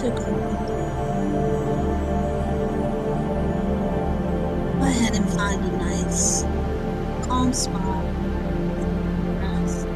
to grow. Go ahead and find a nice, calm spot. Rest.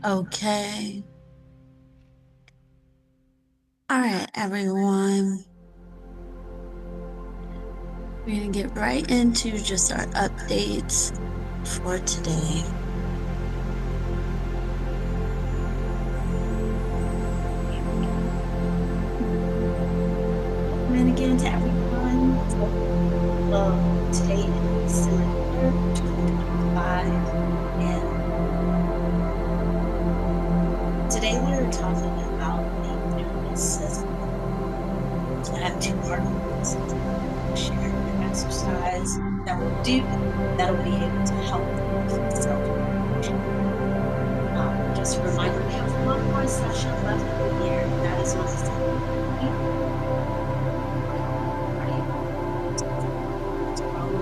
Okay. All right, everyone. We're going to get right into just our updates for today. And again to everyone, well, today is December 2025, and today we're talking about the nervous system. I have two articles share an exercise that we'll do that'll be able to help with self-regulation. Just a reminder, we have one more session left in the year, and that is on December 15th.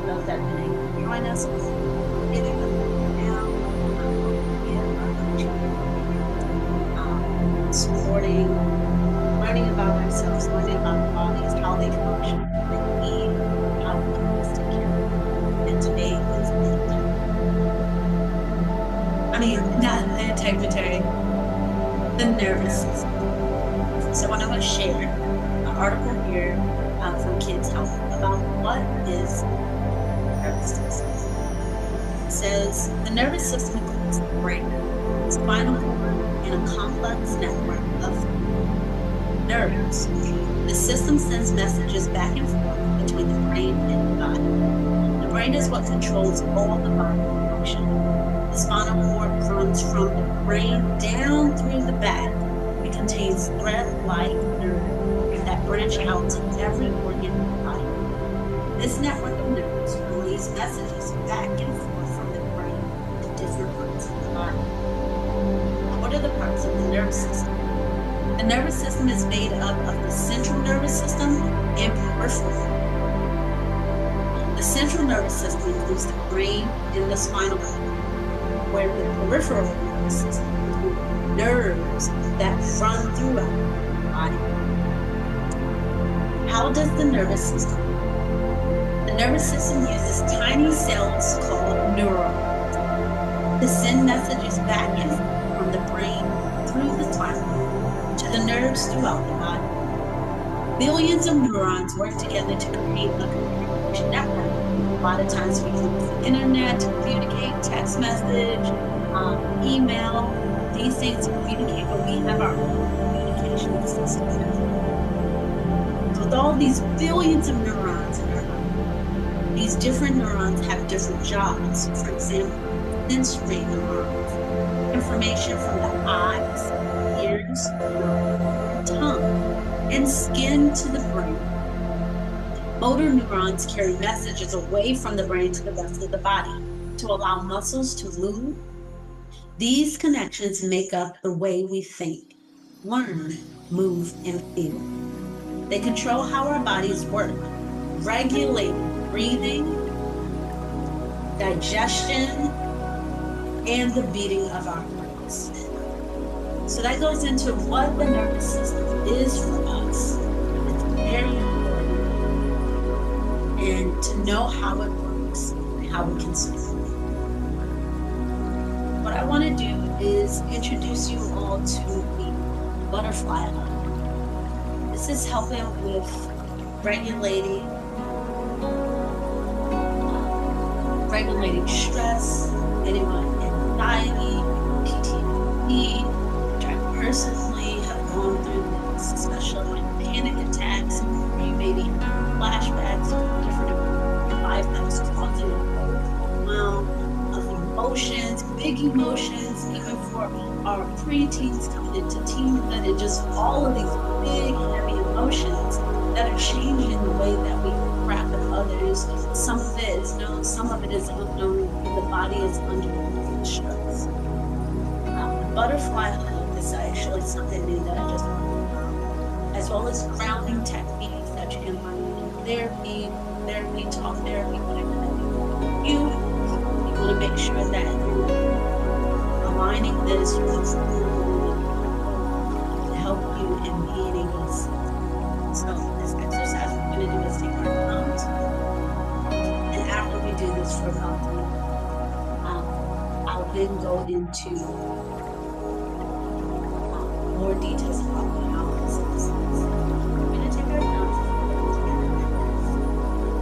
Those that have been able to join us, either now supporting, learning about ourselves, learning about our bodies, how they function, what they need, how we can take care of them. And today is not the integrity, the nervous system. So I want to share an article here from Kids Health about what is nervous system. It says the nervous system includes the brain, spinal cord, and a complex network of nerves. The system sends messages back and forth between the brain and the body. The brain is what controls all the body function. The spinal cord runs from the brain down through the back. It contains thread-like nerves that branch out to every organ in the body. This network of nerves relays messages back and forth from the brain to different parts of the body. What are the parts of the nervous system? The nervous system is made up of the central nervous system and peripheral. The central nervous system includes the brain and the spinal cord. where the peripheral nervous system includes nerves that run throughout the body. How does the nervous system work? The nervous system uses tiny cells called neurons to send messages back and forth from the brain through the spine to the nerves throughout the body. Billions of neurons work together to create a communication network. A lot of times we use the internet to communicate, text message, email, these things communicate, but we have our own communication system. So with all these billions of neurons in our body, these different neurons have different jobs. For example, sensory neurons, information from the eyes, ears, nose, tongue, and skin to the brain. Motor neurons carry messages away from the brain to the rest of the body to allow muscles to move. These connections make up the way we think, learn, move, and feel. They control how our bodies work, regulating breathing, digestion, and the beating of our hearts. So that goes into what the nervous system is for us. It's very important. And to know how it works and how we can support it. What I want to do is introduce you all to the butterfly hug. This is helping with regulating stress, anyone anxiety, PTSD, which I personally have gone through this, especially with panic attacks, where you maybe have flashbacks of different events in your life that was causing an overwhelm of emotions, big emotions, even for our preteens coming into teenhood, and just all of these big, heavy emotions that are changing the way that we interact with others. Some of it is known, some of it is unknown, and the body is under stress. The butterfly hug is actually something new that I just learned, as well as grounding techniques that you can learn in therapy, talk therapy, whatever that you want to make sure that you're aligning this with to help you in being able to see. So this exercise we're going to do is take our thumbs, and after we do this for about 3 minutes, I'll then go into more details about how this is. We're going to take our thumbs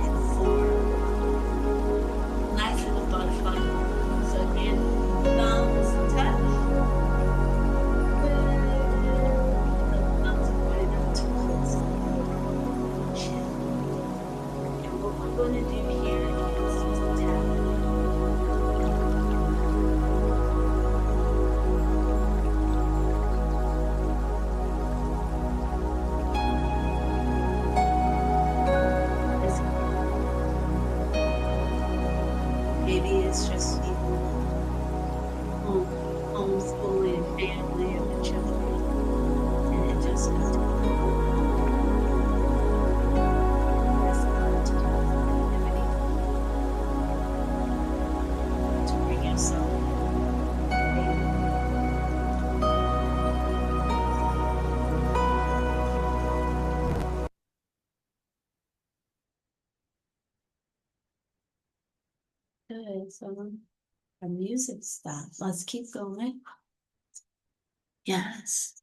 and form a nice little butterfly. So again, thumbs touch. Going to do here is just tap. Maybe it's just you homeschooling family and the children, and it just goes to good. So our music stopped. Let's keep going. Yes.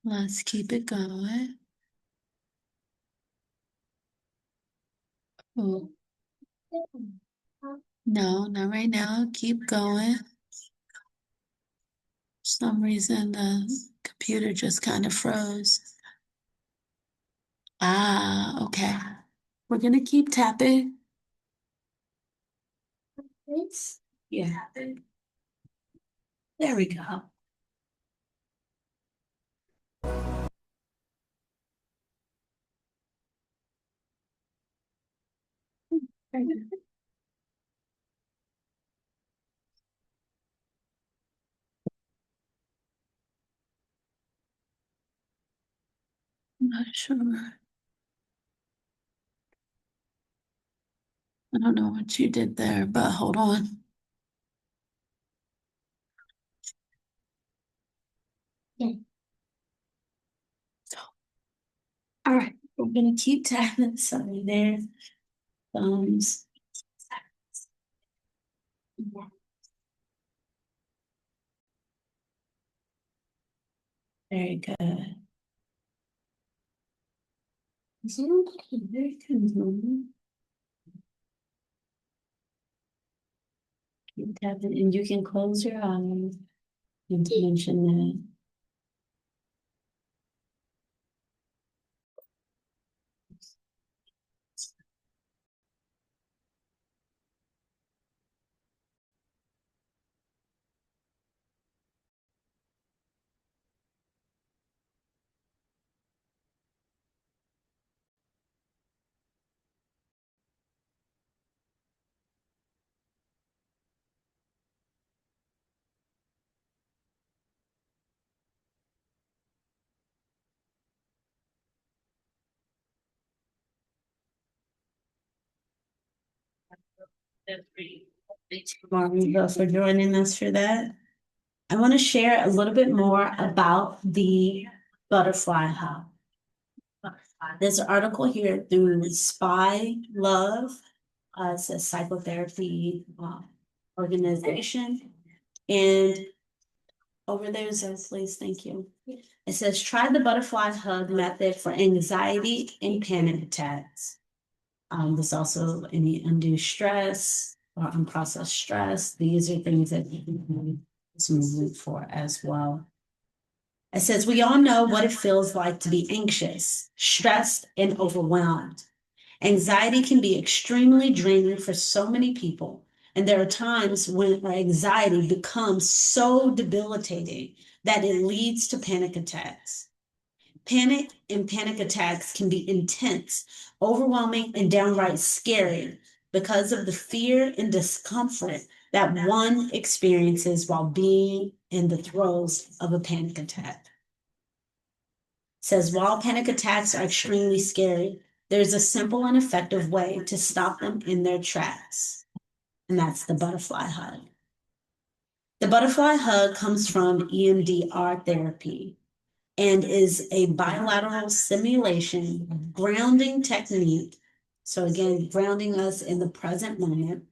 Let's keep it going. Oh. No, not right now. Keep going. For some reason, the computer just kind of froze. Ah, okay. We're going to keep tapping. Yeah. There we go. I'm not sure. I don't know what you did there, but hold on. Yeah. All right, we're gonna keep tapping. Sorry there. Thumbs. Very good. Very good. Keep tapping, and you can close your eyes. You mention that. Thanks, Marva, for joining us for that. I want to share a little bit more about the butterfly hub. There's an article here through Spy Love. It's a psychotherapy organization. And over there, so please, thank you. It says, try the butterfly hug method for anxiety and panic attacks. There's also any undue stress or unprocessed stress. These are things that you can use this movement for as well. It says, we all know what it feels like to be anxious, stressed, and overwhelmed. Anxiety can be extremely draining for so many people. And there are times when our anxiety becomes so debilitating that it leads to panic attacks. Panic and panic attacks can be intense, overwhelming, and downright scary because of the fear and discomfort that one experiences while being in the throes of a panic attack. It says, while panic attacks are extremely scary, there's a simple and effective way to stop them in their tracks, and that's the butterfly hug. The butterfly hug comes from EMDR therapy and is a bilateral simulation grounding technique. So again, grounding us in the present moment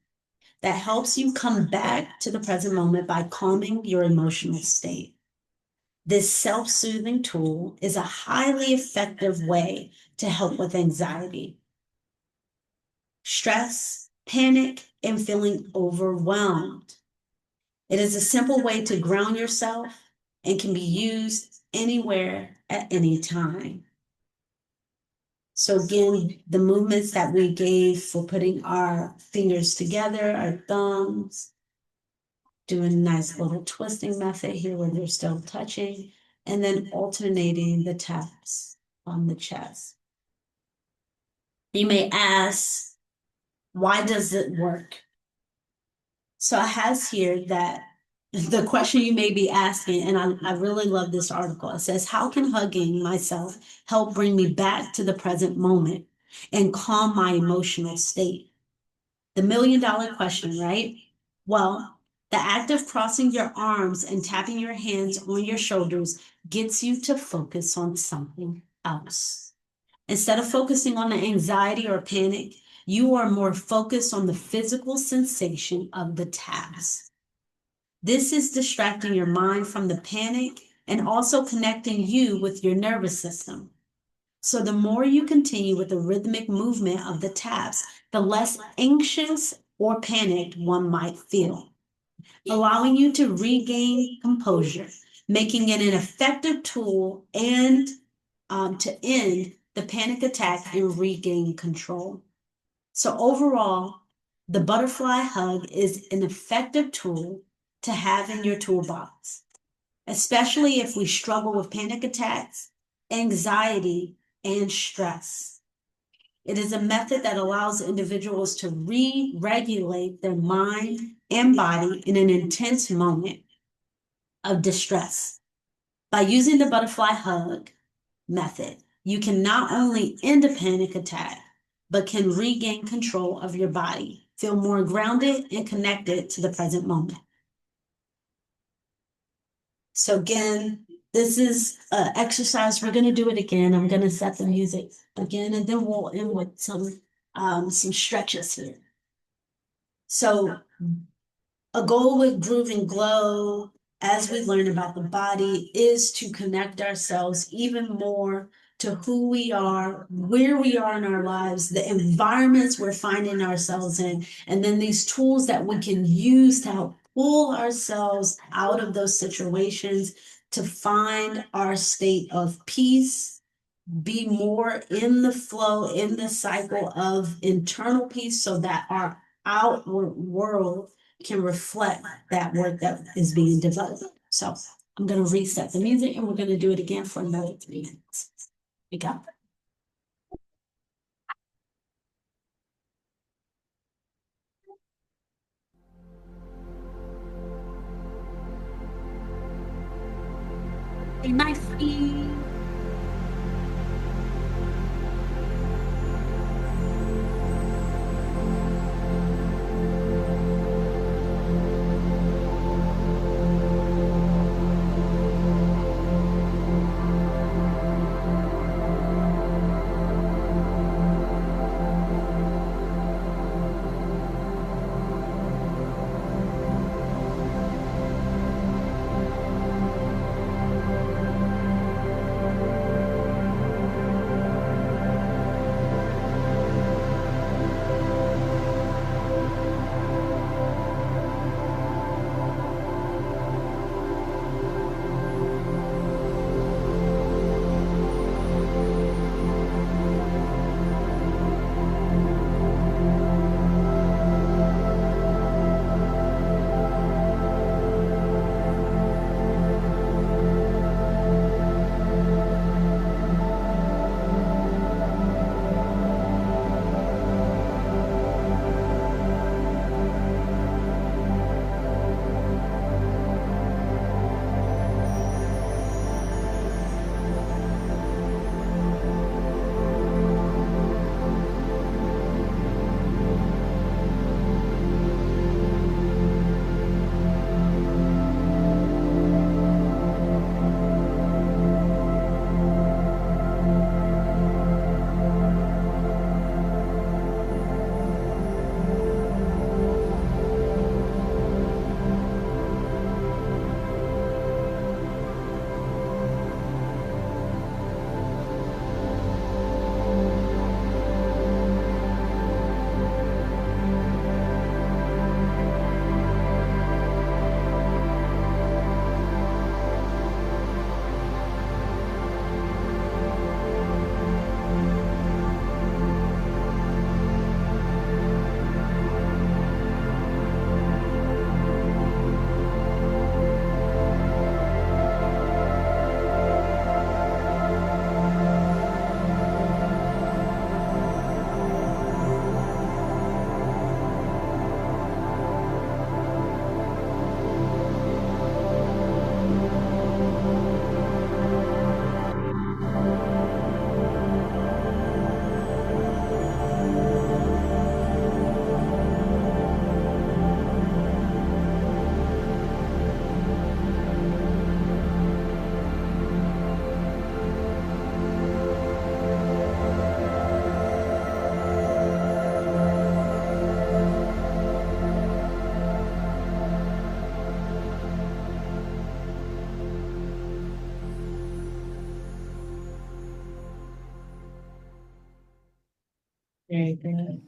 that helps you come back to the present moment by calming your emotional state. This self-soothing tool is a highly effective way to help with anxiety, stress, panic, and feeling overwhelmed. It is a simple way to ground yourself and can be used anywhere at any time. So again, the movements that we gave for putting our fingers together, our thumbs, doing a nice little twisting method here where they're still touching, and then alternating the taps on the chest. You may ask, why does it work? So it has here that the question you may be asking, and I really love this article. It says, how can hugging myself help bring me back to the present moment and calm my emotional state? The $1,000,000 question, right? Well, the act of crossing your arms and tapping your hands on your shoulders gets you to focus on something else. Instead of focusing on the anxiety or panic, you are more focused on the physical sensation of the taps. This is distracting your mind from the panic and also connecting you with your nervous system. So the more you continue with the rhythmic movement of the taps, the less anxious or panicked one might feel, allowing you to regain composure, making it an effective tool and to end the panic attack and regain control. So overall, the butterfly hug is an effective tool to have in your toolbox, especially if we struggle with panic attacks, anxiety, and stress. It is a method that allows individuals to re-regulate their mind and body in an intense moment of distress. By using the butterfly hug method, you can not only end a panic attack, but can regain control of your body. Feel more grounded and connected to the present moment. So again, this is an exercise. We're going to do it again. I'm going to set the music again, and then we'll end with some stretches here. So a goal with Groove and Glow, as we learn about the body, is to connect ourselves even more to who we are, where we are in our lives, the environments we're finding ourselves in, and then these tools that we can use to help pull ourselves out of those situations to find our state of peace, be more in the flow, in the cycle of internal peace, so that our outward world can reflect that work that is being developed. So I'm going to reset the music and we're going to do it again for another 3 minutes. We got it. Be nice. Very good.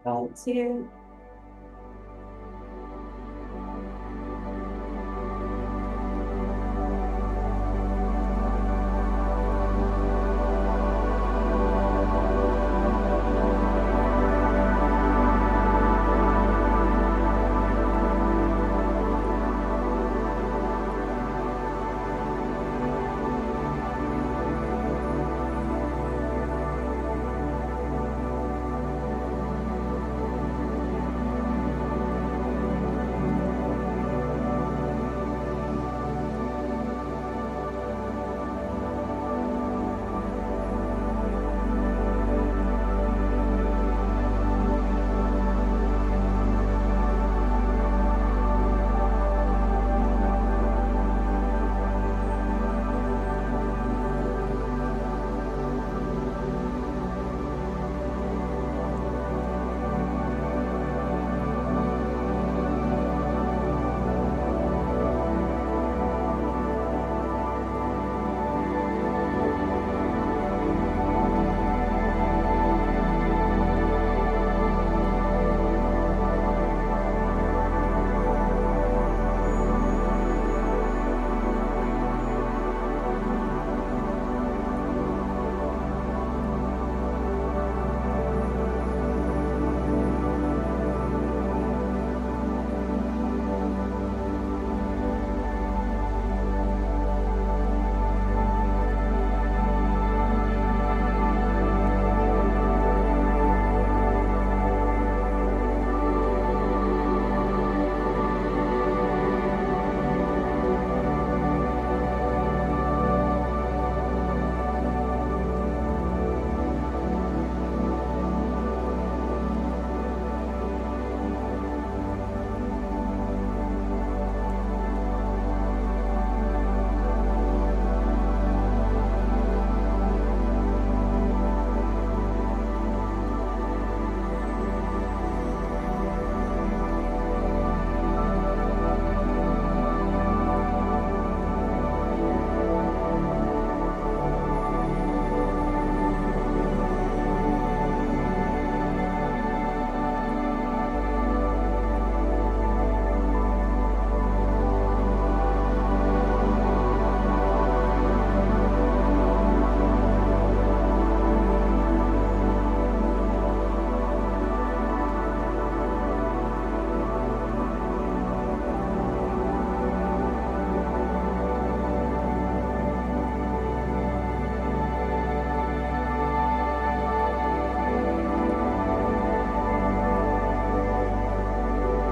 Right here.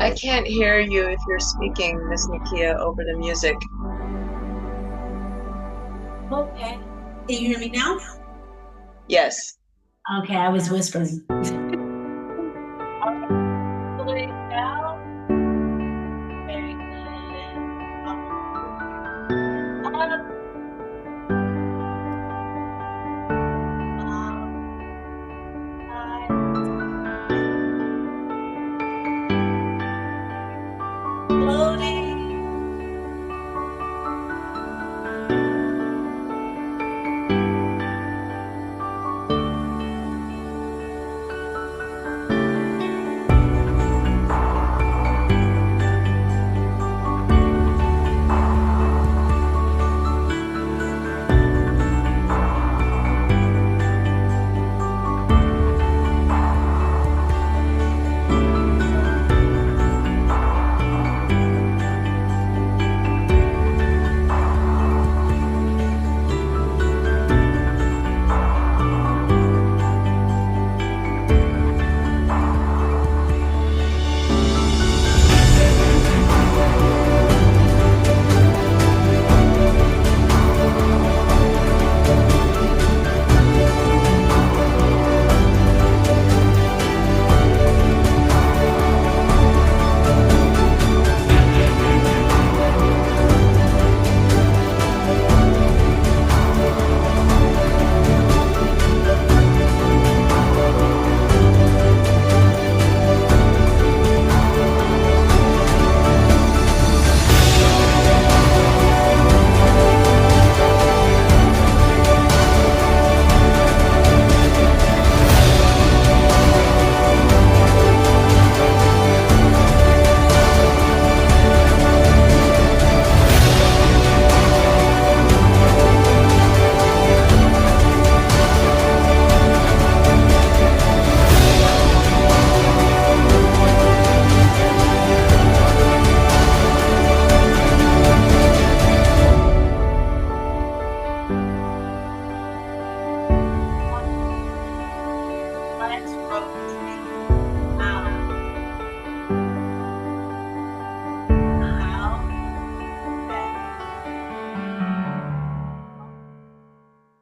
I can't hear you if you're speaking, Miss Nikia, over the music. Okay. Can you hear me now? Yes. Okay, I was whispering. Very good. Loading.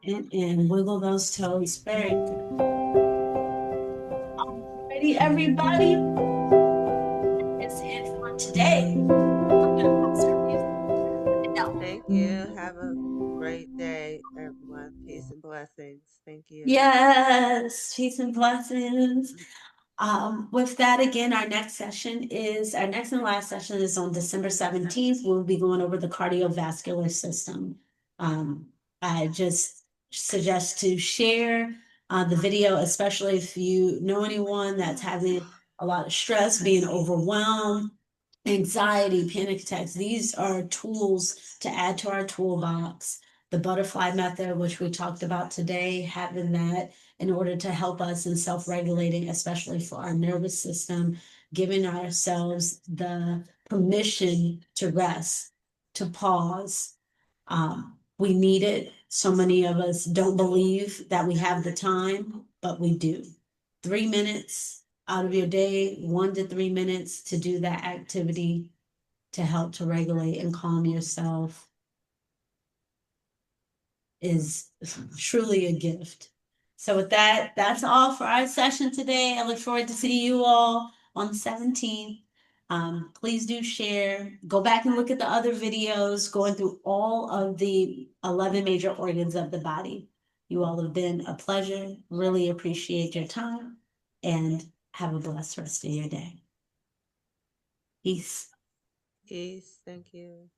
And wiggle those toes. Very good. Ready, everybody? That's it for today. Thank you. Have a great day, everyone. Peace and blessings. Thank you. Yes, peace and blessings. With that, again, our next and last session is on December 17th. We'll be going over the cardiovascular system. I just suggest to share the video, especially if you know anyone that's having a lot of stress, being overwhelmed, anxiety, panic attacks. These are tools to add to our toolbox. The butterfly method, which we talked about today, having that in order to help us in self-regulating, especially for our nervous system, giving ourselves the permission to rest, to pause. We need it. So many of us don't believe that we have the time, but we do. 3 minutes out of your day, 1 to 3 minutes to do that activity to help to regulate and calm yourself is truly a gift. So with that, that's all for our session today. I look forward to seeing you all on the 17th. Please do share. Go back and look at the other videos going through all of the 11 major organs of the body. You all have been a pleasure. Really appreciate your time and have a blessed rest of your day. Peace. Peace. Thank you.